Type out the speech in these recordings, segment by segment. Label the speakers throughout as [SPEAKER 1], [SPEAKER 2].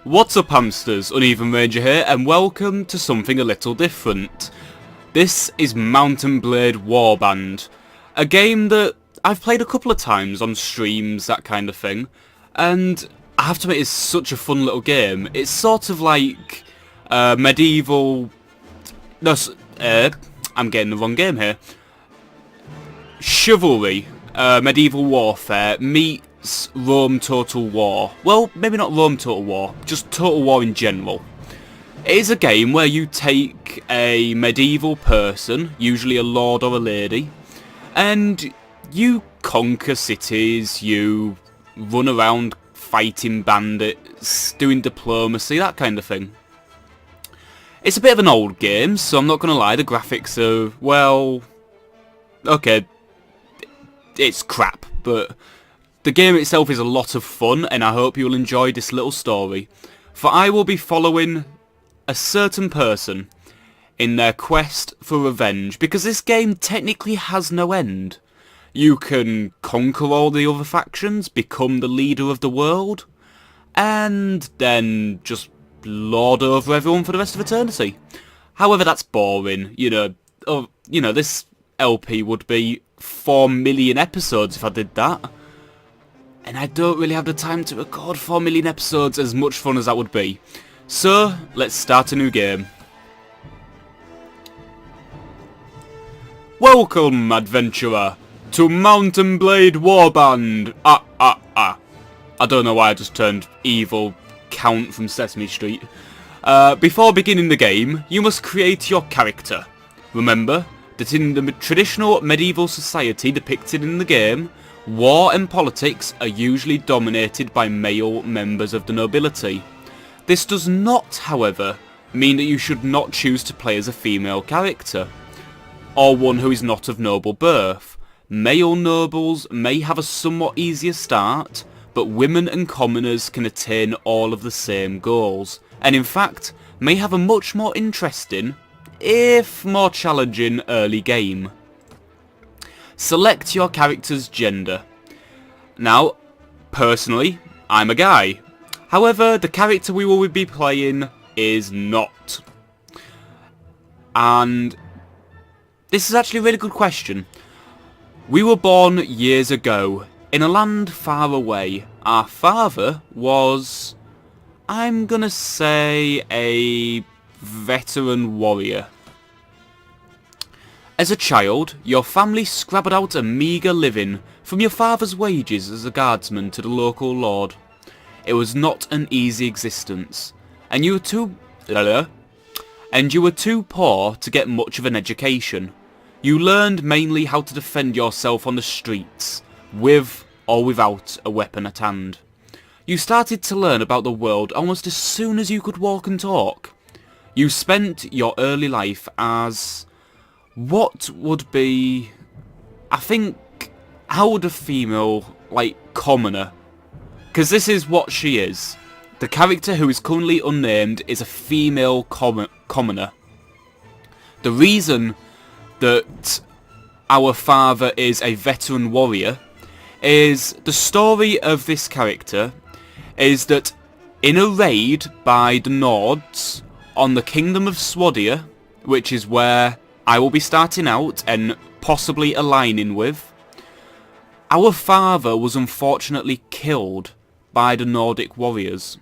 [SPEAKER 1] What's up hamsters, UnevenRanger here and welcome to something a little different. This is Mountain Blade Warband, a game that I've played a couple of times on streams, that kind of thing, and I have to admit it's such a fun little game. It's sort of like medieval... No, I'm getting the wrong game here. Chivalry, medieval warfare meets Rome Total War. Well, maybe not Rome Total War, just Total War in general. It is a game where you take a medieval person, usually a lord or a lady, and you conquer cities, you run around fighting bandits, doing diplomacy, that kind of thing. It's a bit of an old game, so I'm not going to lie, the graphics are, well, okay, it's crap, but the game itself is a lot of fun, and I hope you'll enjoy this little story. For I will be following a certain person in their quest for revenge, because this game technically has no end. You can conquer all the other factions, become the leader of the world, and then just lord over everyone for the rest of eternity. However, that's boring. This LP would be 4 million episodes if I did that. And I don't really have the time to record 4 million episodes, as much fun as that would be. So, let's start a new game. Welcome, adventurer, to Mountain Blade Warband. I don't know why I just turned evil Count from Sesame Street. Before beginning the game, you must create your character. Remember that in the traditional medieval society depicted in the game, war and politics are usually dominated by male members of the nobility. This does not, however, mean that you should not choose to play as a female character, or one who is not of noble birth. Male nobles may have a somewhat easier start, but women and commoners can attain all of the same goals, and in fact, may have a much more interesting, if more challenging, early game. Select your character's gender. Now, personally, I'm a guy. However, the character we will be playing is not. And this is actually a really good question. We were born years ago in a land far away. Our father was, I'm gonna say, a veteran warrior. As a child, your family scrabbled out a meagre living from your father's wages as a guardsman to the local lord. It was not an easy existence, and you were too poor to get much of an education. You learned mainly how to defend yourself on the streets, with or without a weapon at hand. You started to learn about the world almost as soon as you could walk and talk. You spent your early life as what would be, I think, how would a female, commoner? Because this is what she is. The character, who is currently unnamed, is a female commoner. The reason that our father is a veteran warrior is the story of this character is that in a raid by the Nords on the Kingdom of Swadia, which is where I will be starting out and possibly aligning with, our father was unfortunately killed by the Nordic warriors.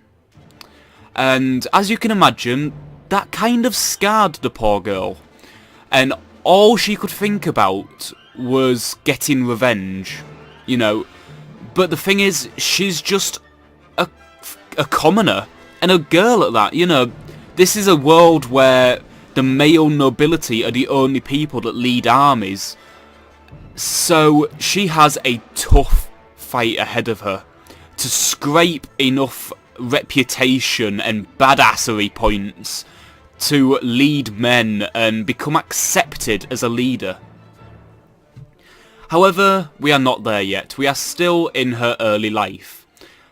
[SPEAKER 1] And as you can imagine, that kind of scarred the poor girl. And all she could think about was getting revenge, But the thing is, she's just a commoner, and a girl at that, This is a world where the male nobility are the only people that lead armies. So she has a tough fight ahead of her to scrape enough reputation and badassery points to lead men and become accepted as a leader. However, we are not there yet. We are still in her early life.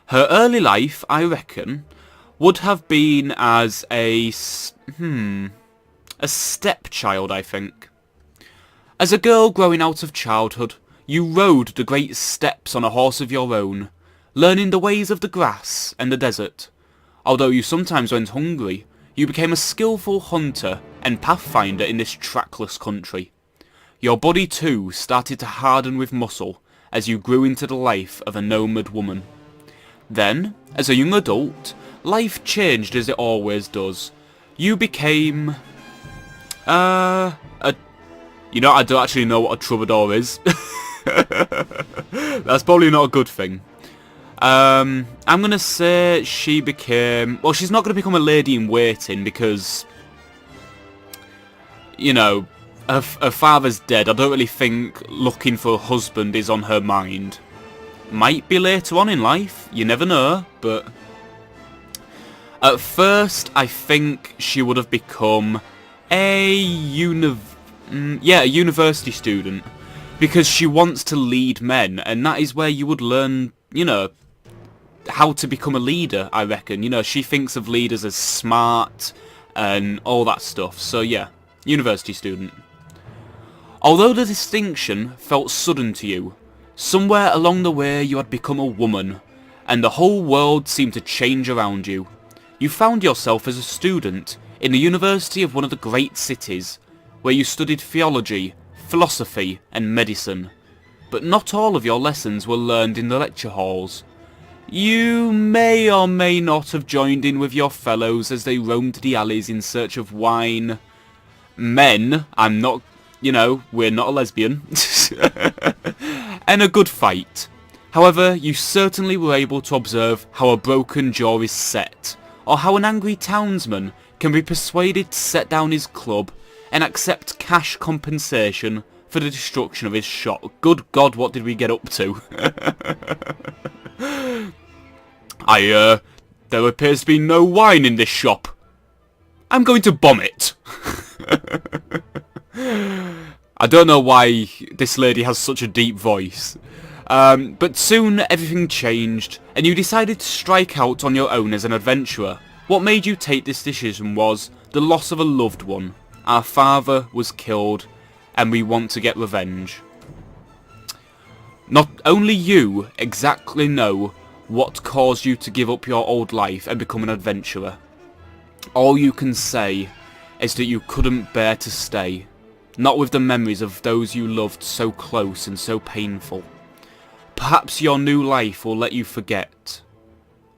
[SPEAKER 1] Her early life, I reckon, would have been as a stepchild, I think. As a girl growing out of childhood, you rode the great steppes on a horse of your own, learning the ways of the grass and the desert. Although you sometimes went hungry, you became a skillful hunter and pathfinder in this trackless country. Your body too started to harden with muscle as you grew into the life of a nomad woman. Then, as a young adult, life changed as it always does. You became... I don't actually know what a troubadour is. That's probably not a good thing. I'm going to say she became... Well, she's not going to become a lady in waiting because... You know, her father's dead. I don't really think looking for a husband is on her mind. Might be later on in life, you never know, but... At first, I think she would have become a university student. Because she wants to lead men, and that is where you would learn, you know, how to become a leader, I reckon. You know, she thinks of leaders as smart and all that stuff. So yeah, university student. Although the distinction felt sudden to you, somewhere along the way you had become a woman, and the whole world seemed to change around you. You found yourself as a student in the university of one of the great cities, where you studied theology, philosophy and medicine. But not all of your lessons were learned in the lecture halls. You may or may not have joined in with your fellows as they roamed the alleys in search of wine. Men, I'm not, you know, we're not a lesbian. And a good fight. However, you certainly were able to observe how a broken jaw is set, or how an angry townsman can be persuaded to set down his club and accept cash compensation for the destruction of his shop. Good God, what did we get up to? There appears to be no wine in this shop. I'm going to bomb it. I don't know why this lady has such a deep voice. But soon everything changed, and you decided to strike out on your own as an adventurer. What made you take this decision was the loss of a loved one. Our father was killed, and we want to get revenge. Not only you exactly know what caused you to give up your old life and become an adventurer. All you can say is that you couldn't bear to stay, not with the memories of those you loved so close and so painful. Perhaps your new life will let you forget,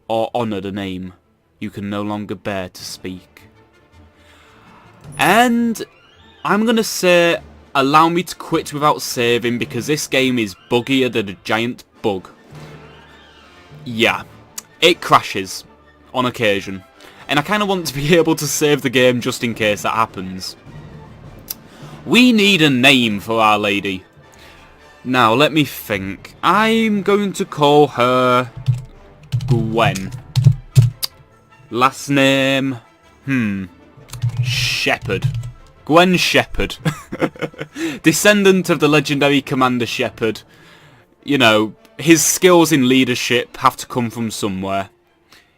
[SPEAKER 1] or honour the name you can no longer bear to speak. And I'm going to say, allow me to quit without saving, because this game is buggier than a giant bug. Yeah, it crashes on occasion, and I kind of want to be able to save the game just in case that happens. We need a name for our lady. Now, let me think. I'm going to call her Gwen. Last name... Shepherd. Gwen Shepherd. Descendant of the legendary Commander Shepherd. You know, his skills in leadership have to come from somewhere.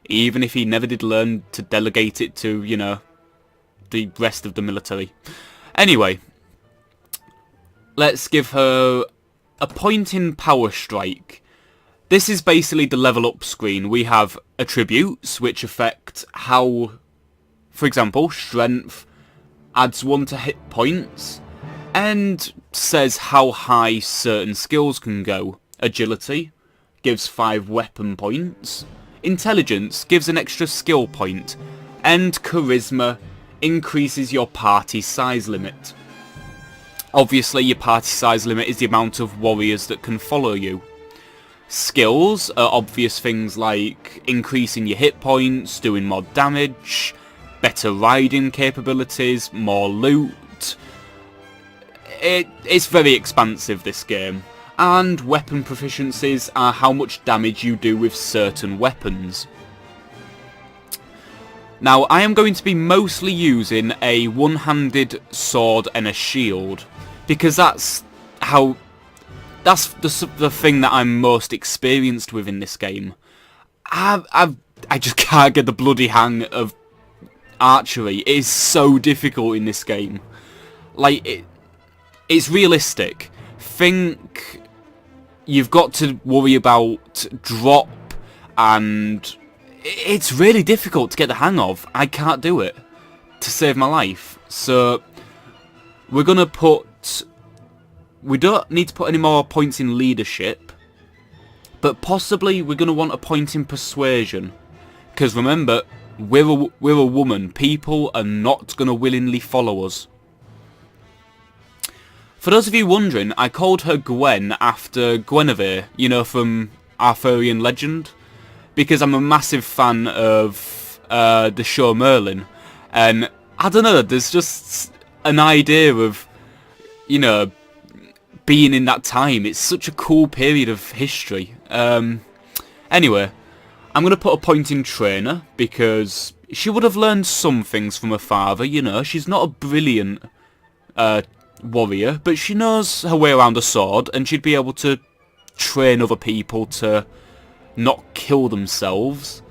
[SPEAKER 1] Even if he never did learn to delegate it to, you know, the rest of the military. Anyway. Let's give her a point in Power Strike. This is basically the level up screen. We have attributes which affect how, for example, strength adds 1 to hit points and says how high certain skills can go. Agility gives 5 weapon points. Intelligence gives an extra skill point. And charisma increases your party size limit. Obviously, your party size limit is the amount of warriors that can follow you. Skills are obvious things like increasing your hit points, doing more damage, better riding capabilities, more loot. It's very expansive, this game. And weapon proficiencies are how much damage you do with certain weapons. Now, I am going to be mostly using a one-handed sword and a shield, because that's the thing that I'm most experienced with in this game. I just can't get the bloody hang of archery. It is so difficult in this game. Like, it's realistic. Think you've got to worry about drop, and it's really difficult to get the hang of. I can't do it to save my life. So we're going to put... We don't need to put any more points in leadership, but possibly we're going to want a point in persuasion. Because remember, we're a woman. People are not going to willingly follow us. For those of you wondering, I called her Gwen after Guinevere, you know, from Arthurian legend. Because I'm a massive fan of the show Merlin. And I don't know, there's just an idea of, you know, being in that time. It's such a cool period of history. Anyway, I'm going to put a point in trainer because she would have learned some things from her father, you know. She's not a brilliant warrior, but she knows her way around a sword, and she'd be able to train other people to not kill themselves.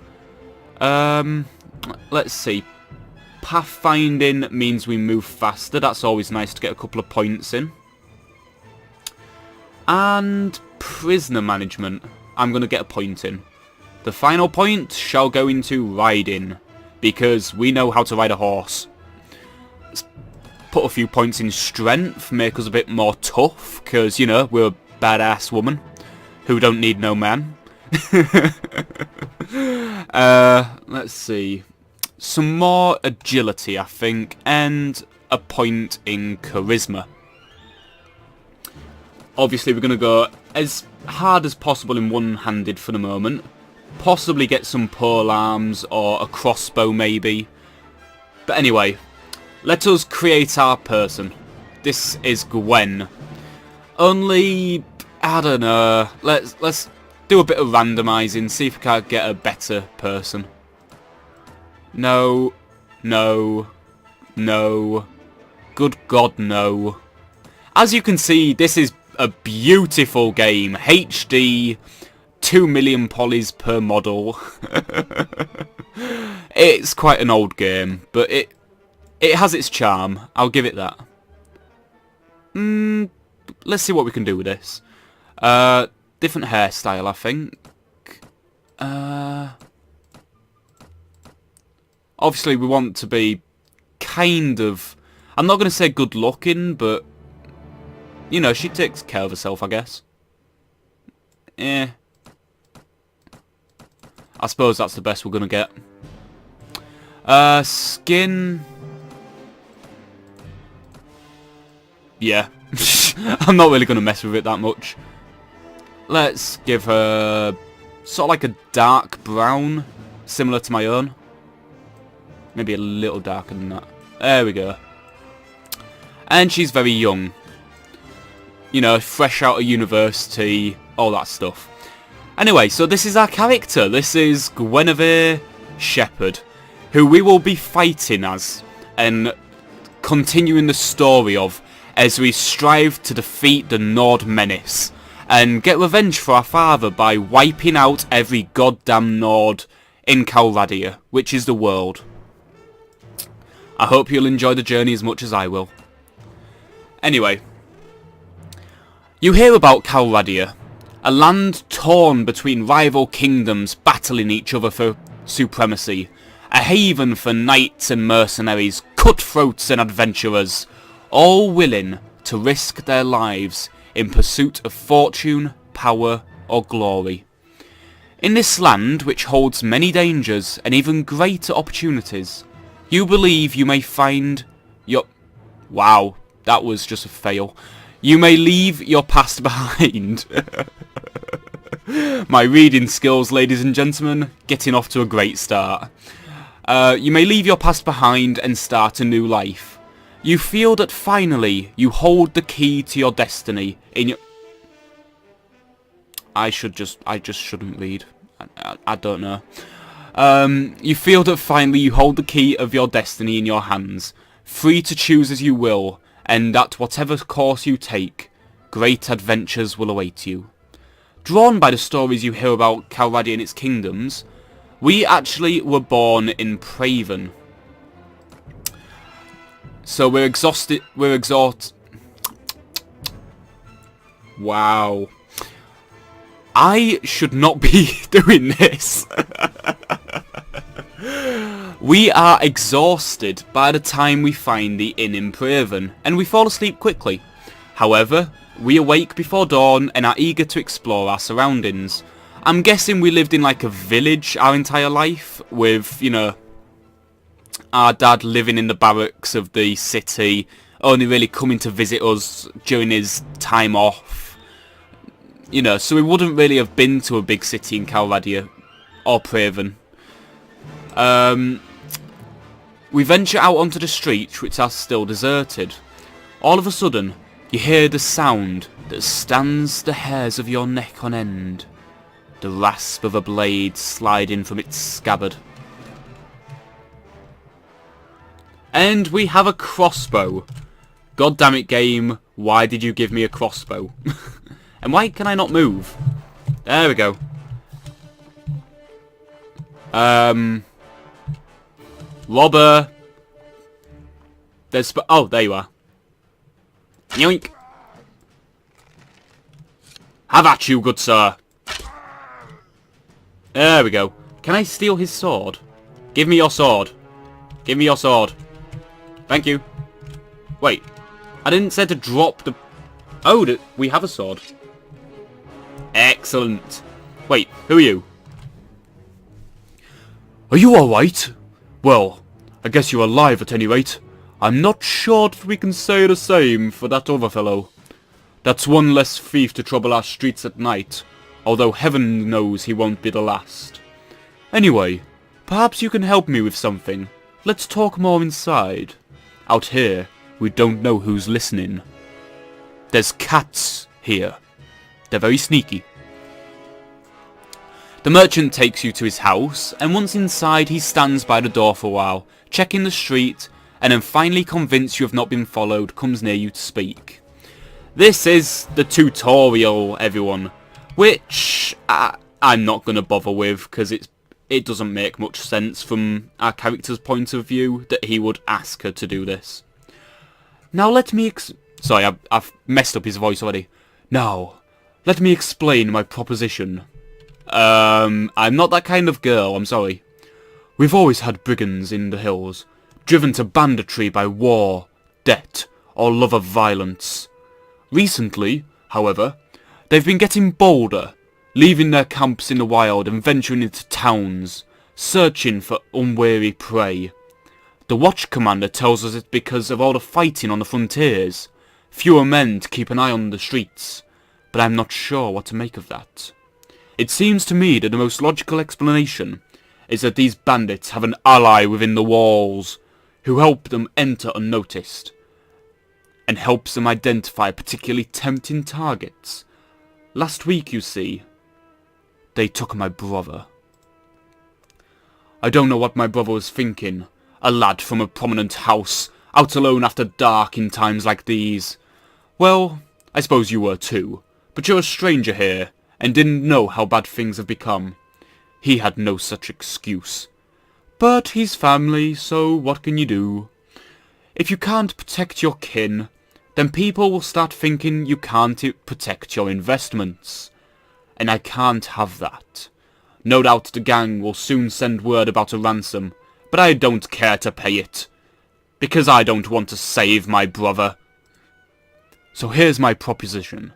[SPEAKER 1] Let's see. Pathfinding means we move faster. That's always nice to get a couple of points in. And prisoner management. I'm going to get a point in. The final point shall go into riding, because we know how to ride a horse. Let's put a few points in strength, make us a bit more tough, because, you know, we're a badass woman who don't need no man. Let's see. Some more agility, I think, and a point in charisma. Obviously, we're going to go as hard as possible in one-handed for the moment. Possibly get some pole arms or a crossbow, maybe. But anyway, let us create our person. This is Gwen. Only, I don't know. Let's do a bit of randomising, see if we can't get a better person. No, no, no. Good God, no. As you can see, this is a beautiful game. HD, 2 million polys per model. It's quite an old game, but it has its charm. I'll give it that. Let's see what we can do with this. Different hairstyle, I think. Obviously, we want to be kind of... I'm not going to say good looking, but... You know, she takes care of herself, I guess. I suppose that's the best we're going to get. Skin... Yeah. I'm not really going to mess with it that much. Let's give her... sort of like a dark brown, similar to my own. Maybe a little darker than that. There we go. And she's very young. You know, fresh out of university, all that stuff. Anyway, so this is our character. This is Guinevere Shepherd, who we will be fighting as and continuing the story of as we strive to defeat the Nord menace and get revenge for our father by wiping out every goddamn Nord in Calradia, which is the world. I hope you'll enjoy the journey as much as I will. Anyway, you hear about Calradia, a land torn between rival kingdoms battling each other for supremacy, a haven for knights and mercenaries, cutthroats and adventurers, all willing to risk their lives in pursuit of fortune, power or glory. In this land, which holds many dangers and even greater opportunities, you believe you may find your... Wow, that was just a fail. You may leave your past behind. My reading skills, ladies and gentlemen, getting off to a great start. You may leave your past behind and start a new life. You feel that finally you hold the key to your destiny in your... I just shouldn't read. I don't know. You feel that finally you hold the key of your destiny in your hands, free to choose as you will, and that whatever course you take, great adventures will await you. Drawn by the stories you hear about Calradia and its kingdoms, we actually were born in Praven. So we're exhausted... Wow. I should not be doing this. We are exhausted by the time we find the inn in Praven, and we fall asleep quickly. However, we awake before dawn and are eager to explore our surroundings. I'm guessing we lived in like a village our entire life, with, you know, our dad living in the barracks of the city, only really coming to visit us during his time off. You know, so we wouldn't really have been to a big city in Calradia or Praven. We venture out onto the streets, which are still deserted. All of a sudden, you hear the sound that stands the hairs of your neck on end. The rasp of a blade sliding from its scabbard. And we have a crossbow. God damn it, game, why did you give me a crossbow? And why can I not move? There we go. Robber. There's... Oh, there you are. Yoink. Have at you, good sir. There we go. Can I steal his sword? Give me your sword. Give me your sword. Thank you. Wait. I didn't say to drop the... Oh, we have a sword. Excellent. Wait, who are you? Are you alright? Well, I guess you're alive at any rate. I'm not sure that we can say the same for that other fellow. That's one less thief to trouble our streets at night, although heaven knows he won't be the last. Anyway, perhaps you can help me with something. Let's talk more inside. Out here, we don't know who's listening. There's cats here. They're very sneaky. The merchant takes you to his house, and once inside he stands by the door for a while, checking the street, and then finally convinced you have not been followed, comes near you to speak. This is the tutorial, everyone, which I'm not going to bother with, because it doesn't make much sense from our character's point of view that he would ask her to do this. Now let me Sorry, I've messed up his voice already. Now, let me explain my proposition. I'm not that kind of girl, I'm sorry. We've always had brigands in the hills, driven to banditry by war, debt, or love of violence. Recently, however, they've been getting bolder, leaving their camps in the wild and venturing into towns, searching for unwary prey. The watch commander tells us it's because of all the fighting on the frontiers, fewer men to keep an eye on the streets, but I'm not sure what to make of that. It seems to me that the most logical explanation is that these bandits have an ally within the walls, who help them enter unnoticed, and helps them identify particularly tempting targets. Last week, you see, they took my brother. I don't know what my brother was thinking, a lad from a prominent house, out alone after dark in times like these. Well, I suppose you were too, but you're a stranger here, and didn't know how bad things have become. He had no such excuse. But he's family, so what can you do? If you can't protect your kin, then people will start thinking you can't protect your investments. And I can't have that. No doubt the gang will soon send word about a ransom, but I don't care to pay it. Because I don't want to save my brother. So here's my proposition.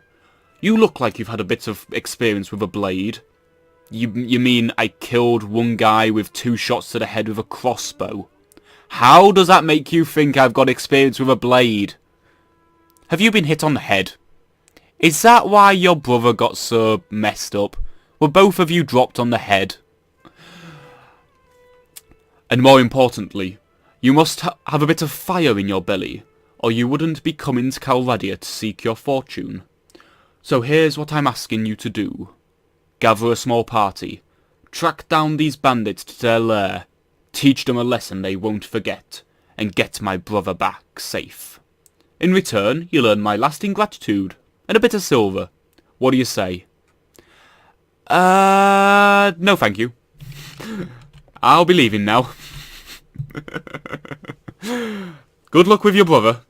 [SPEAKER 1] You look like you've had a bit of experience with a blade. You mean I killed one guy with 2 shots to the head with a crossbow? How does that make you think I've got experience with a blade? Have you been hit on the head? Is that why your brother got so messed up? Were both of you dropped on the head? And more importantly, you must have a bit of fire in your belly, or you wouldn't be coming to Calradia to seek your fortune. So here's what I'm asking you to do. Gather a small party, track down these bandits to their lair, teach them a lesson they won't forget, and get my brother back safe. In return, you'll earn my lasting gratitude, and a bit of silver. What do you say? No thank you. I'll be leaving now. Good luck with your brother.